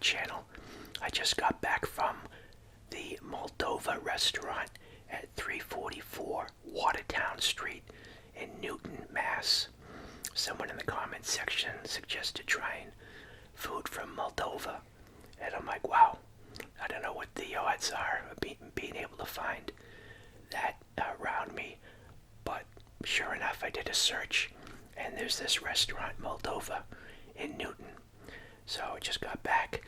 channel. I just got back from the Moldova restaurant at 344 Watertown Street in Newton, Mass. Someone in the comments section suggested trying food from Moldova, and I'm like, wow, I don't know what the odds are of being able to find that around me, but sure enough, I did a search, and there's this restaurant, Moldova, in Newton. So I just got back.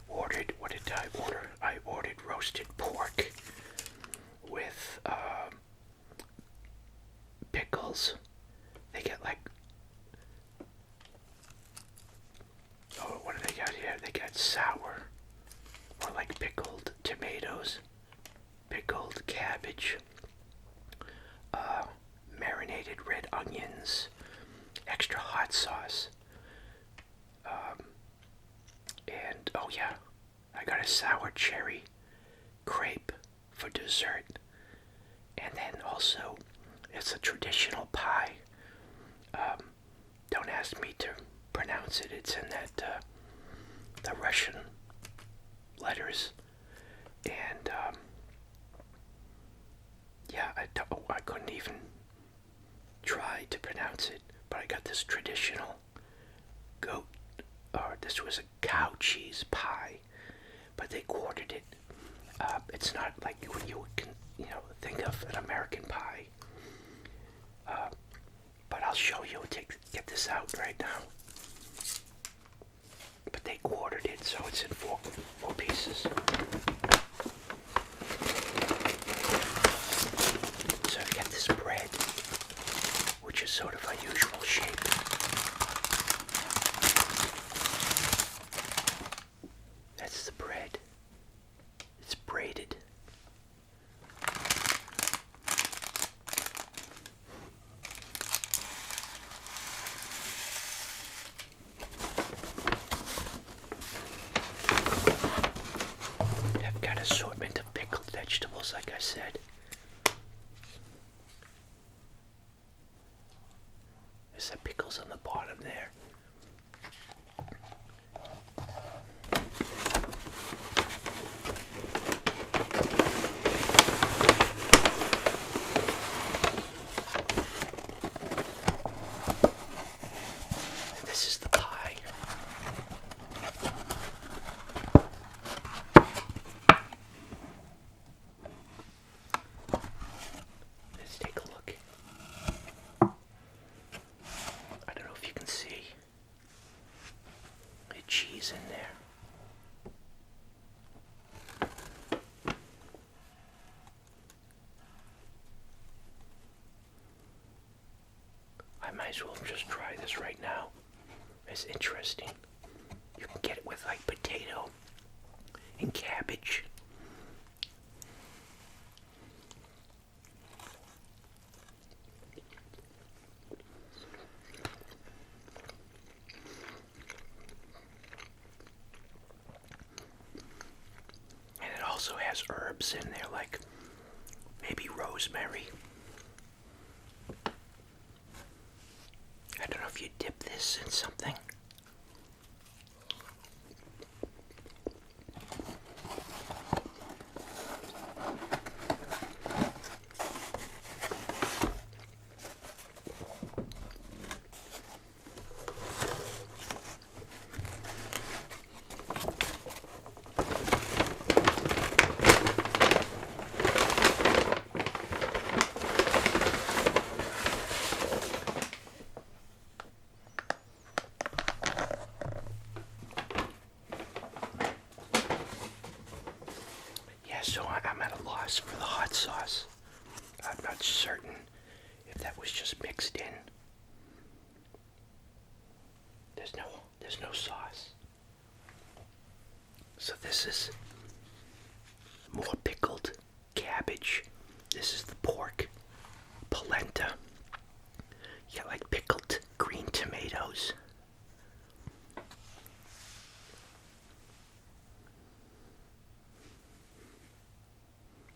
What did I order? I ordered roasted pork with pickles. They get what do they got here? They got sour, or like pickled tomatoes, pickled cabbage, marinated red onions, extra hot sauce, and oh yeah, I got a sour cherry crepe for dessert, and then also it's a traditional pie. Don't ask me to pronounce it. It's in that the Russian letters, and yeah, I couldn't even try to pronounce it. But I got this traditional goat, or this was a cow cheese pie, but they quartered it. It's not like what you would think of an American pie. But I'll show you. Get this out right now. But they quartered it, so it's in four pieces. So I get this bread, which is sort of unusual shape. That's the bread. It's braided. I've got an assortment of pickled vegetables, like I said. There's the pickles on the bottom there. This is the pie. Let's take a look. I don't know if you can see the cheese in there. I might as well just try this right now. It's interesting. You can get it with like potato and cabbage. And it also has herbs in there, like maybe rosemary. I don't know if you dip this in something. So I'm at a loss for the hot sauce. I'm not certain if that was just mixed in. There's no sauce. So this is more pickled cabbage. This is the pork. Polenta. You got like pickled green tomatoes.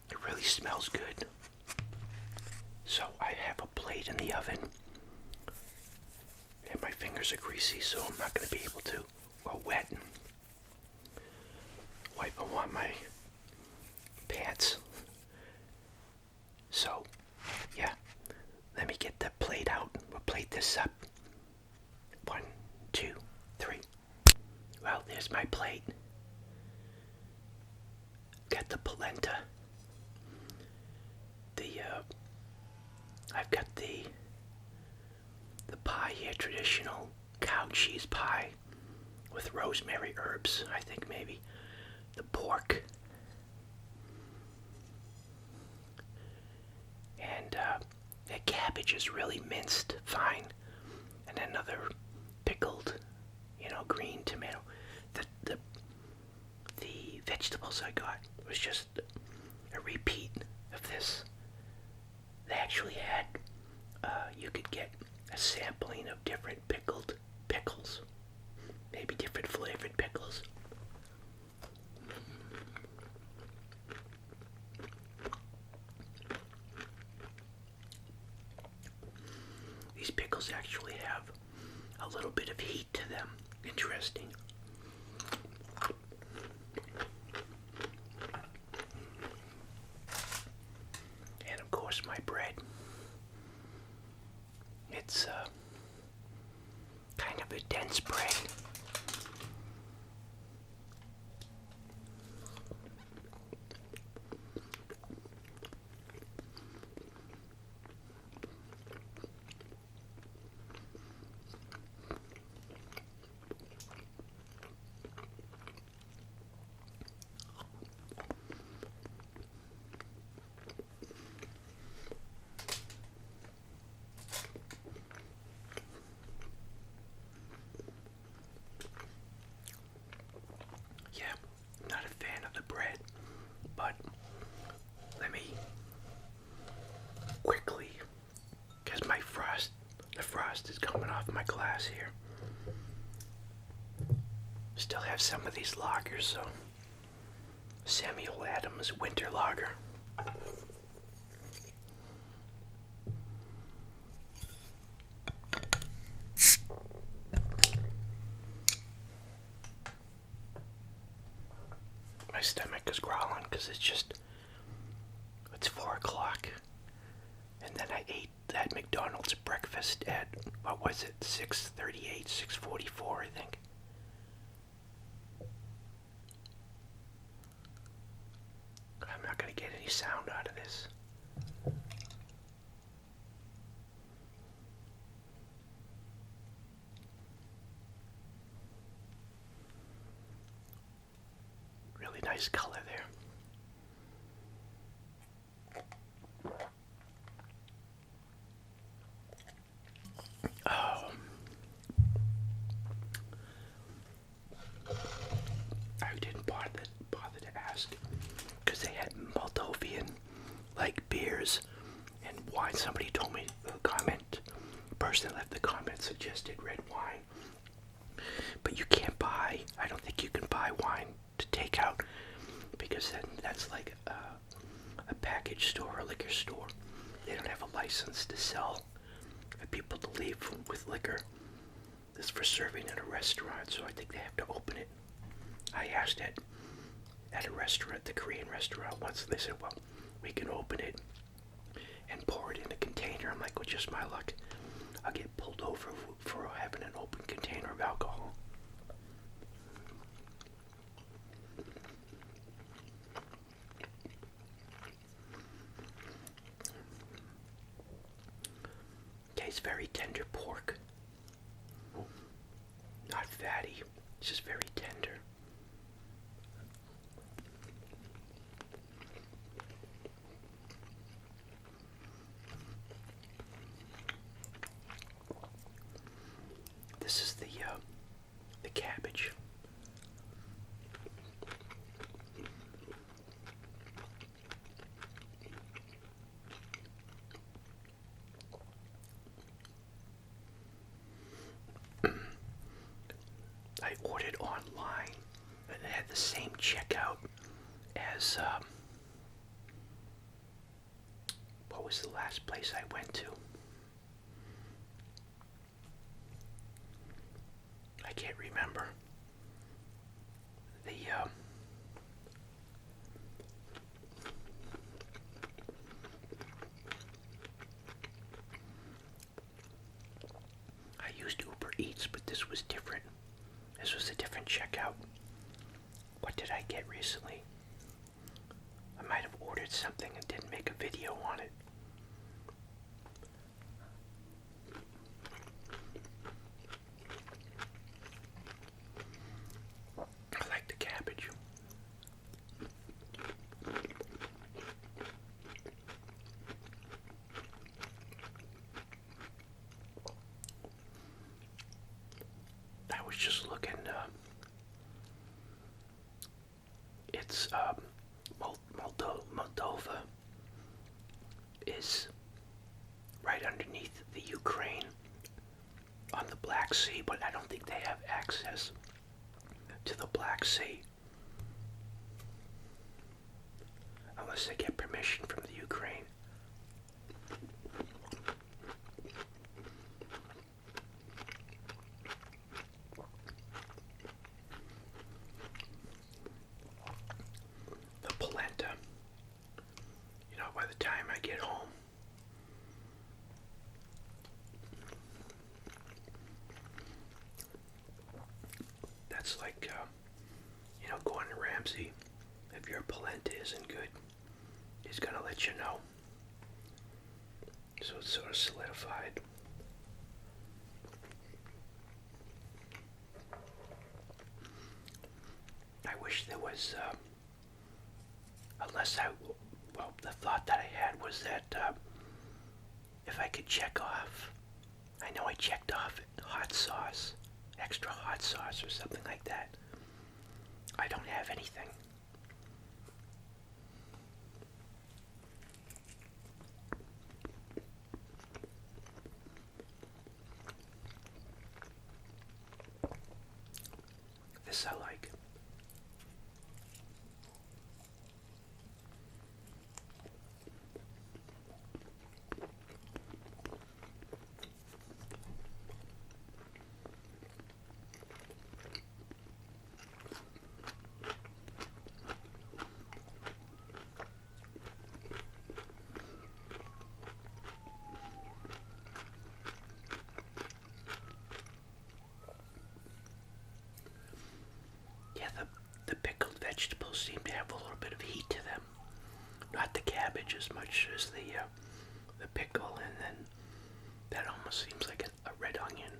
It really smells good. So I have a plate in the oven. And my fingers are greasy, so I'm not going to be able to, or wet. wipe them on my pants. So, yeah, let me get the plate out. We'll plate this up. 1, 2, 3. Well, there's my plate. Got the polenta. I've got the pie here, traditional cow cheese pie with rosemary herbs, I think maybe. The pork. And the cabbage is really minced fine. And another pickled, green tomato. The vegetables I got was just a repeat of this. They actually had, you could get a sampling of different pickled pickles. Maybe different flavored pickles. These pickles actually have a little bit of heat to them. Interesting. And of course my bread. It's kind of a dense bread. Not a fan of the bread, but let me quickly, because the frost is coming off my glass here. Still have some of these lagers, so Samuel Adams Winter Lager. My stomach is growling because it's 4 o'clock. And then I ate that McDonald's breakfast at, what was it, 6:38, 6:44, I think. I'm not going to get any sound out of this. Really nice color there. Oh. I didn't bother to ask because they had Moldovan beers and wine. Somebody told me person left the comment suggested red wine. But you can't buy, I don't think you can buy wine to take out because then that's like a package store or a liquor store. They don't have a license to sell for people to leave with liquor. This is for serving at a restaurant, so I think they have to open it. I asked at a restaurant, the Korean restaurant once, and they said, well, we can open it and pour it in a container. I'm like, well, just my luck. I'll get pulled over for having an open container of alcohol. Okay, it's very tender pork. Not fatty, it's just very tender. This is the cabbage. I ordered online and it had the same checkout as what was the last place I went to? I can't remember. was just looking. It's Moldova is right underneath the Ukraine on the Black Sea, but I don't think they have access to the Black Sea unless they get permission from the Ukraine. The Polenta, by the time I get home, that's like, Gordon Ramsay, if your polenta isn't good, he's gonna let you know. So it's sort of solidified. I wish there was, the thought that I had was that if I could check off, I know I checked off hot sauce, extra hot sauce or something like that. I don't have anything. This I like. The pickled vegetables seem to have a little bit of heat to them. Not the cabbage as much as the pickle, and then that almost seems like a red onion.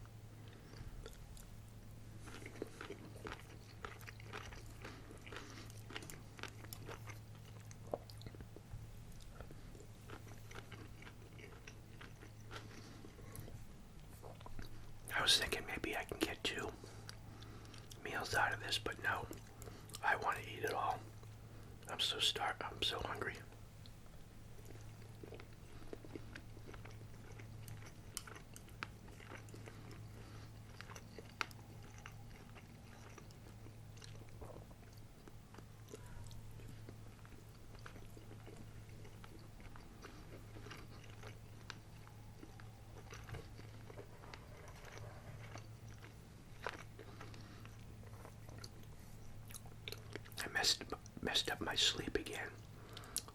I was thinking maybe I can get 2 meals out of this, but no. I want to eat it all. I'm so hungry. I messed up my sleep again.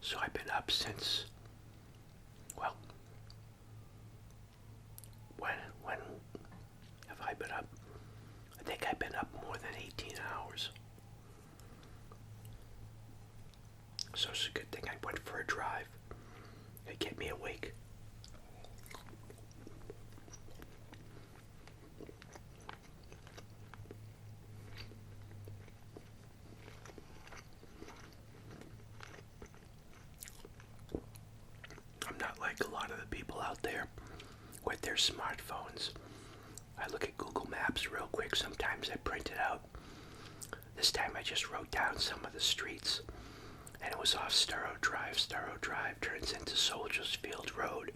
So I've been up since, when have I been up? I think I've been up more than 18 hours. So it's a good thing I went for a drive. It kept me awake. I'm not like a lot of the people out there with their smartphones. I look at Google Maps real quick. Sometimes I print it out. This time I just wrote down some of the streets, and it was off Starrow Drive. Starrow Drive turns into Soldiers Field Road.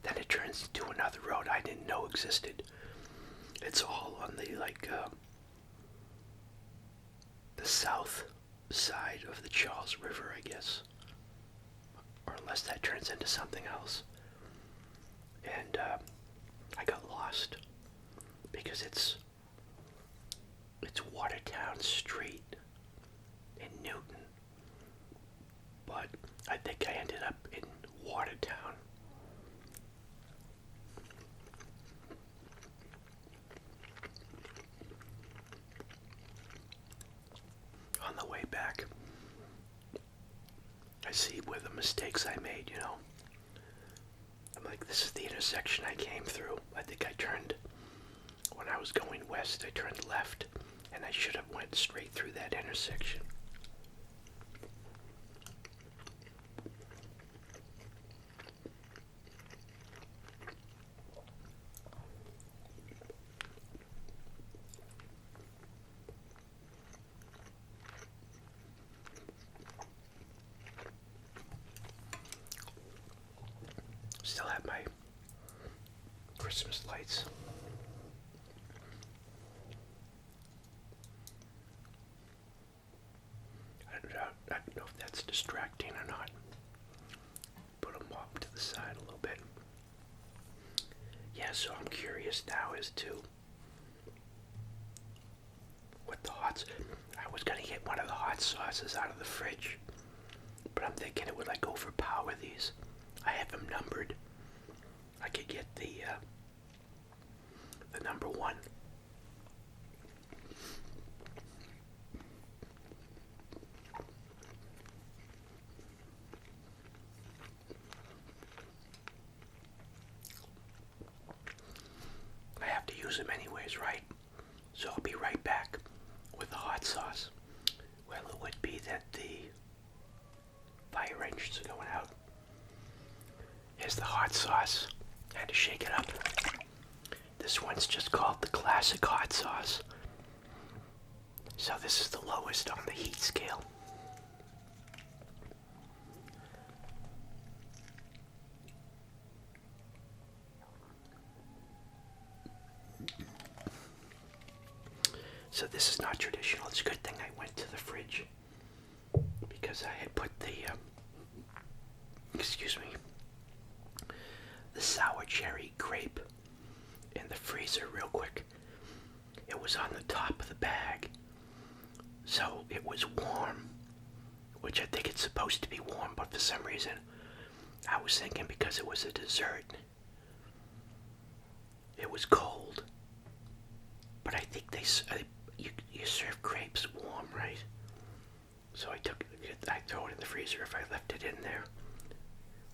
Then it turns into another road I didn't know existed. It's all on the the south side of the Charles River, I guess. Or unless that turns into something else. And I got lost because it's Watertown Street in Newton, but I think I ended up in Watertown. On the way back, I see where the mistakes I made, I'm like, this is the intersection I came through. I think I turned, when I was going west, I turned left, and I should have went straight through that intersection. buy Christmas lights. I don't know if that's distracting or not. Put them off to the side a little bit. Yeah, so I'm curious now as to what the hot. I was gonna get one of the hot sauces out of the fridge, but I'm thinking it would like overpower these. I have them numbered. I could get the number one. I have to use them anyways, right? So I'll be right back with the hot sauce. Well, it would be that the fire engines are going out. Here's the hot sauce. I had to shake it up. This one's just called the classic hot sauce. So this is the lowest on the heat scale. So this is not traditional. It's a good thing I went to the fridge because I had put the sour cherry crepe in the freezer real quick. It was on the top of the bag, so it was warm, which I think it's supposed to be warm, but for some reason I was thinking because it was a dessert it was cold. But I think you serve crepes warm, right? So I throw it in the freezer. If I left it in there,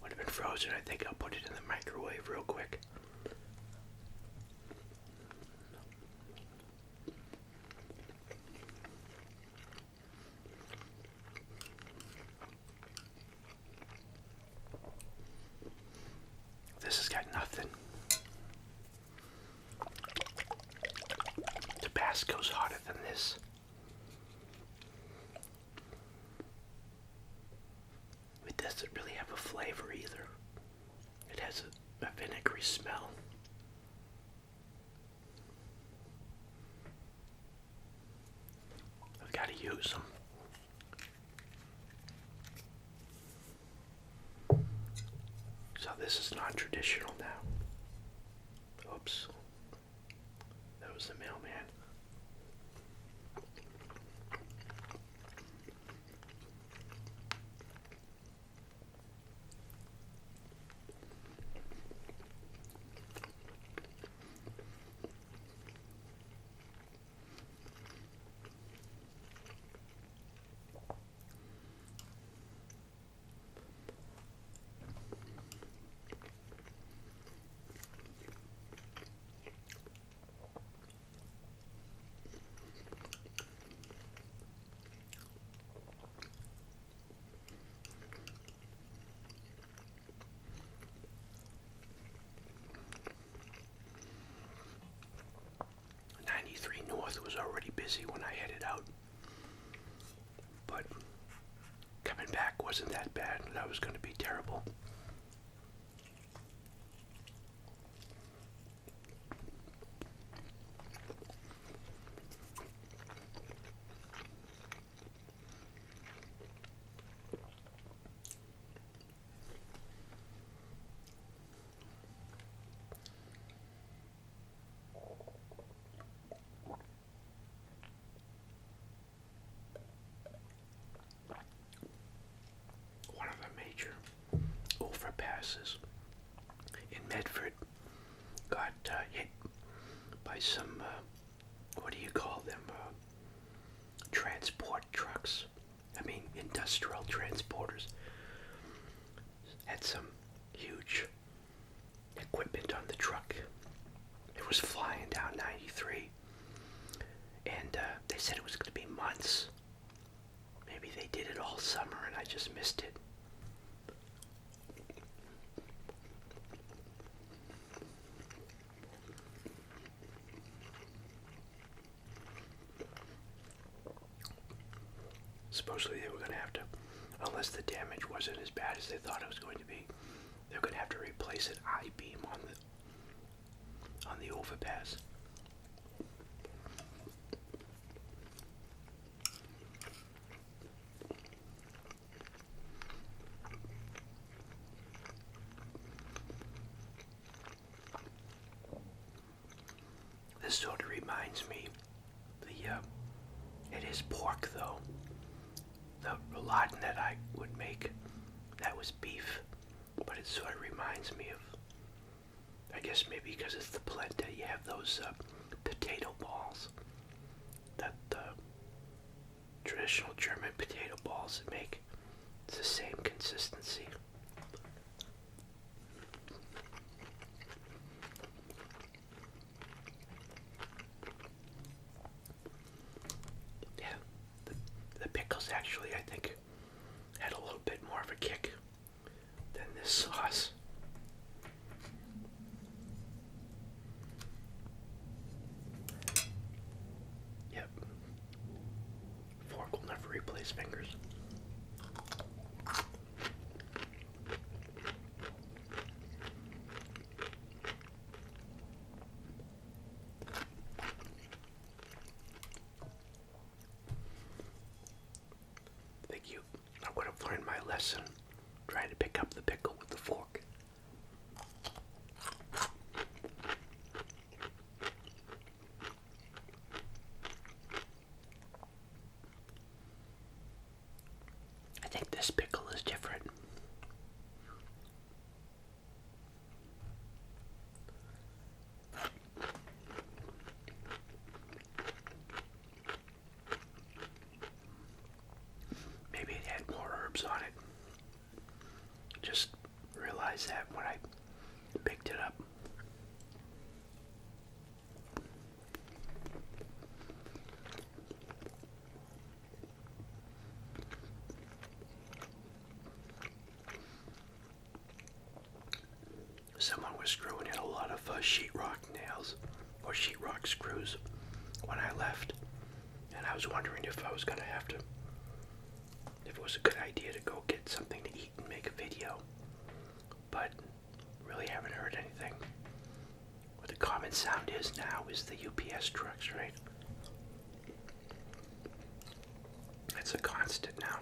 would have been frozen. I think I'll put it in the microwave real quick. This has got nothing. Tabasco's hotter than this. It doesn't really have a flavor either. It has a vinegary smell. I've got to use them. So this is non-traditional now. Oops. That was the mailman. North was already busy when I headed out, but coming back wasn't that bad. That was going to be terrible. Overpasses in Medford got hit by some, what do you call them, transport trucks. I mean, industrial transporters. Had some huge equipment on the truck. It was flying down 93, and they said it was going to be months. Maybe they did it all summer and I just missed it. Supposedly they were going to have to, unless the damage wasn't as bad as they thought it was going to be, They're gonna have to replace an I-beam on the overpass. This sort of reminds me, it is pork though. The rouladen that I would make, that was beef, but it sort of reminds me of, I guess maybe because it's the polenta, you have those potato balls that traditional German potato balls make. It's the same consistency. Yeah, the pickles actually, I think, had a little bit more of a kick than this sauce. Yep. Fork will never replace fingers. Thank you. I would have learned my lesson trying to pick up the pickle with the fork. I think this pickle is different. Maybe it had more herbs on it. Just realized that when I picked it up. Someone was screwing in a lot of sheetrock nails or sheetrock screws when I left, and I was wondering if I was gonna have to, if it was a good idea to go get something to eat and make a video, but really haven't heard anything. What the common sound is now is the UPS trucks, right? It's a constant now.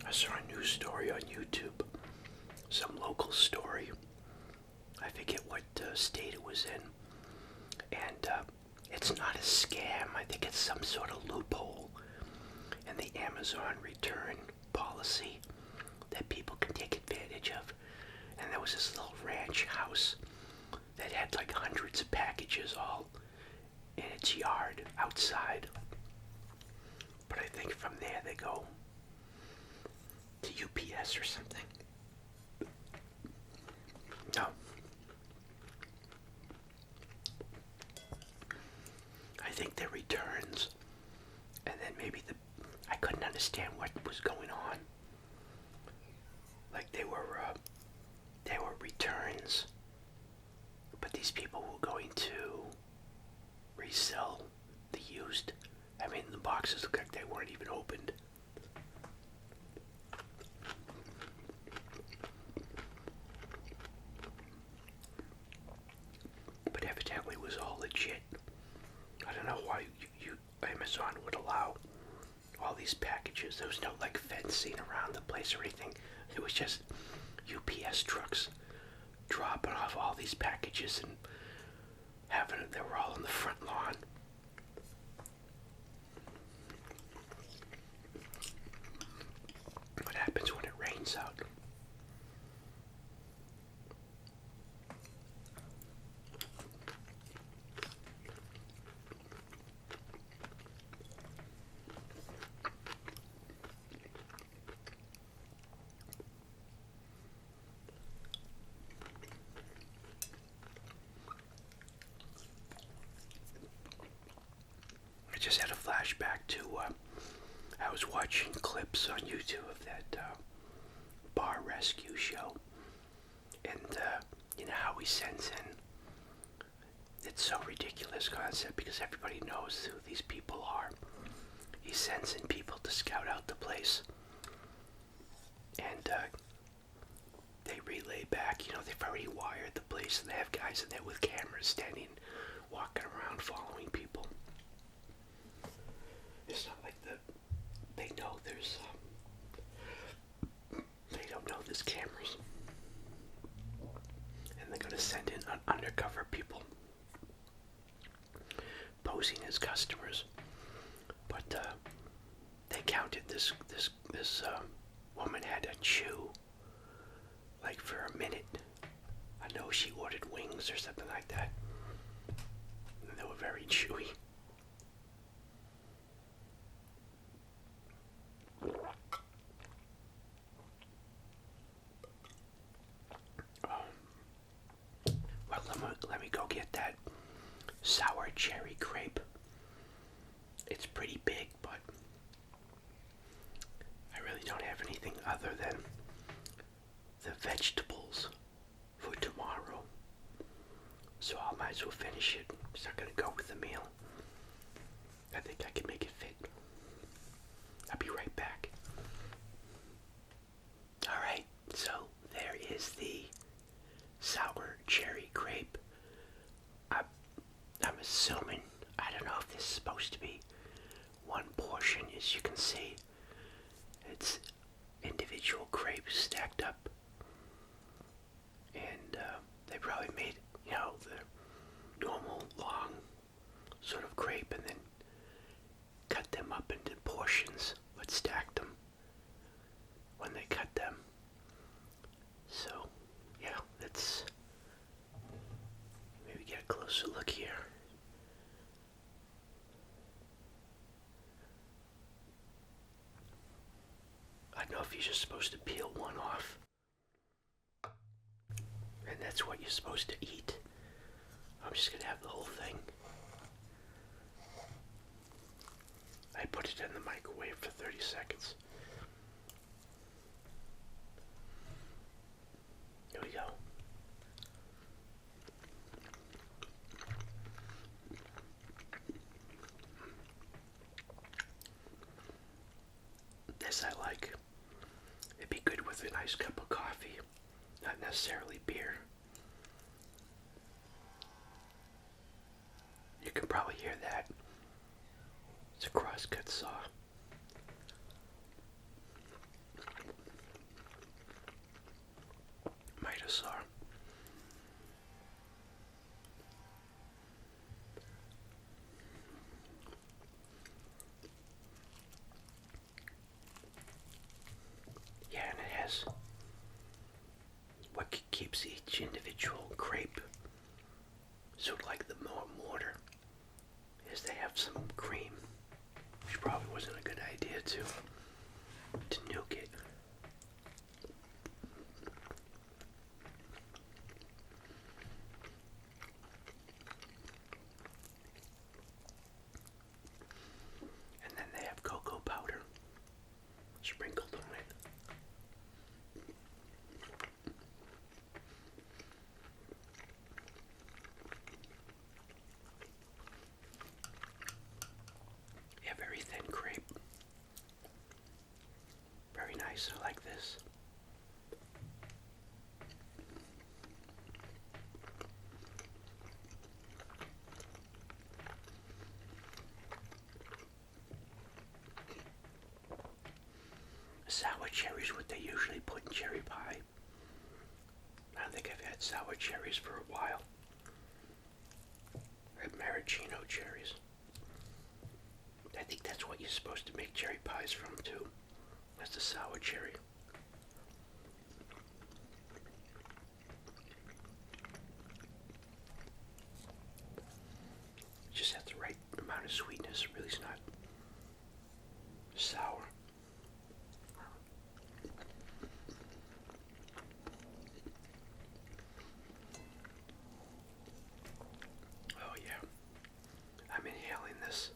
I saw a news story on YouTube, some local story. I forget what state it was in, and it's not a scam. I think it's some sort of loophole in the Amazon return policy that people can take advantage of. And there was this little ranch house that had like hundreds of packages all in its yard outside. But I think from there they go to UPS or something. No. I think the returns, and then maybe I couldn't understand what was going on. Like they were returns, but these people were going to resell the used. I mean, the boxes look like they weren't even opened. But evidently it was all legit. I don't know why Amazon would allow all these packages. There was no like fencing around the place or anything. It was just UPS trucks dropping off all these packages and they were all on the front lawn. What happens when it rains out? I just had a flashback to I was watching clips on YouTube of that bar rescue show, And you know how he sends in, it's so ridiculous concept because everybody knows who these people are. He sends in people to scout out the place, and they relay back. You know, they've already wired the place, and they have guys in there with cameras standing, walking around, following people. It's not like they know there's, they don't know there's cameras, and they're gonna send in undercover people posing as customers. But they counted this woman had a chew like for a minute. I know she ordered wings or something like that, and they were very chewy. Well, let me go get that sour cherry crepe. It's pretty big, but I really don't have anything other than the vegetables for tomorrow. So I might as well finish it. It's not going to go with the meal. I think I can make it fit. I'll be right back. Alright, so there is the sour cherry crepe. I'm assuming, I don't know if this is supposed to be one portion. As you can see, it's individual crepes stacked up, and they probably made, you know, the normal long sort of crepe and then cut them up into portions, but stacked them when they cut them. So yeah, let's maybe get a closer look here. I don't know if you're just supposed to peel one off, and that's what you're supposed to eat. I'm just gonna have the whole thing. I put it in the microwave for 30 seconds. Here we go. This I like. It'd be good with a nice cup of coffee, not necessarily beer. You can probably hear that. It's a crosscut saw. Miter saw. Yeah, and it has what keeps each individual crepe sort of like the mortar is they have some cream, which probably wasn't a good idea to nuke it. And then they have cocoa powder sprinkled on it. Yeah, very thin crepe. Very nice, I like this. Sour cherries, what they usually put in cherry pie. I don't think I've had sour cherries for a while. I have maraschino cherries. I think that's what you're supposed to make cherry pies from too. That's the sour cherry. Just has the right amount of sweetness. It really is not sour. Oh yeah, I'm inhaling this.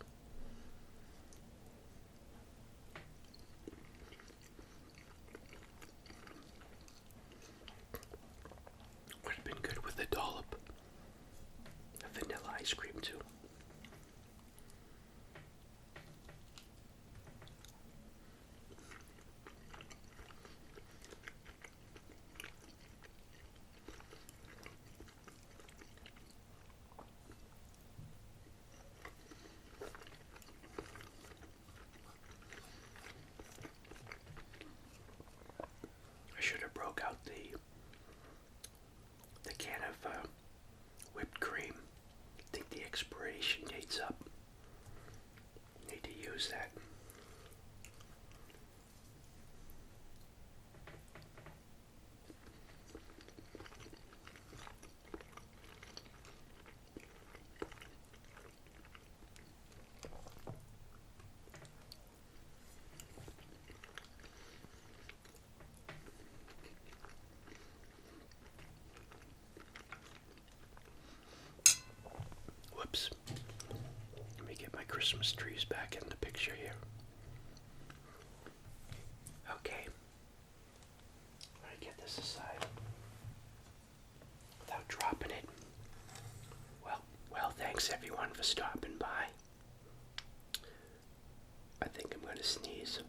use that. Whoops. Let me get my Christmas trees back in the picture here. Okay. Let me get this aside without dropping it. Well, thanks everyone for stopping by. I think I'm gonna sneeze.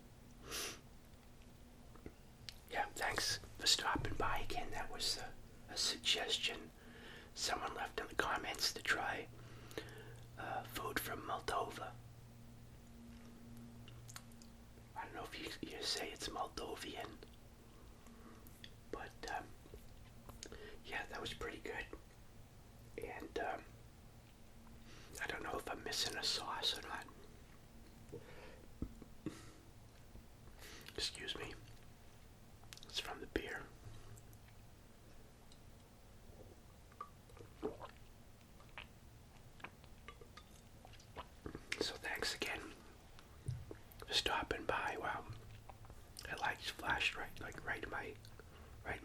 Yeah, thanks for stopping by again. That was a suggestion someone left in the comments to try food from Moldova. I don't know if you say it's Moldovan, but yeah, that was pretty good. And I don't know if I'm missing a sauce or not. Excuse me. It's from the beer. So thanks again for stopping by. Wow, that light flashed right in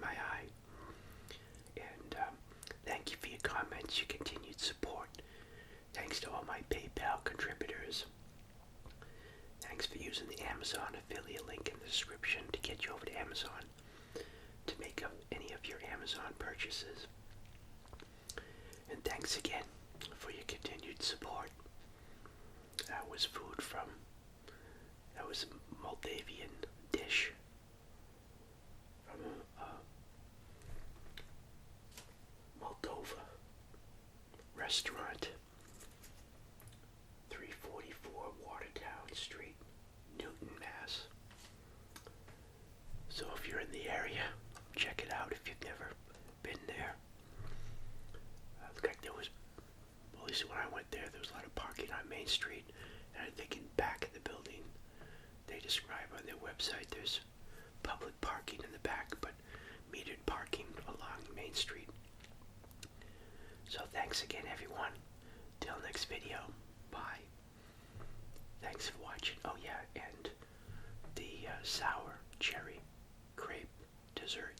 my eye. And thank you for your comments, your continued support. Thanks to all my PayPal contributors. Thanks for using the Amazon affiliate link in the description to get you over to Amazon to make up any of your Amazon purchases. And thanks again for your continued support. That was a Moldavian dish from Moldova restaurant, 344 Watertown Street, Newton, Mass. So if you're in the area, check it out if you've never been there. Looked like there was, at least when I went there was a lot of parking on Main Street, and I think in back of the building, they describe on their website there's public parking in the back, but metered parking along Main Street. So thanks again, everyone. Till next video. Bye. Thanks for watching. Oh yeah, and the sour cherry crepe dessert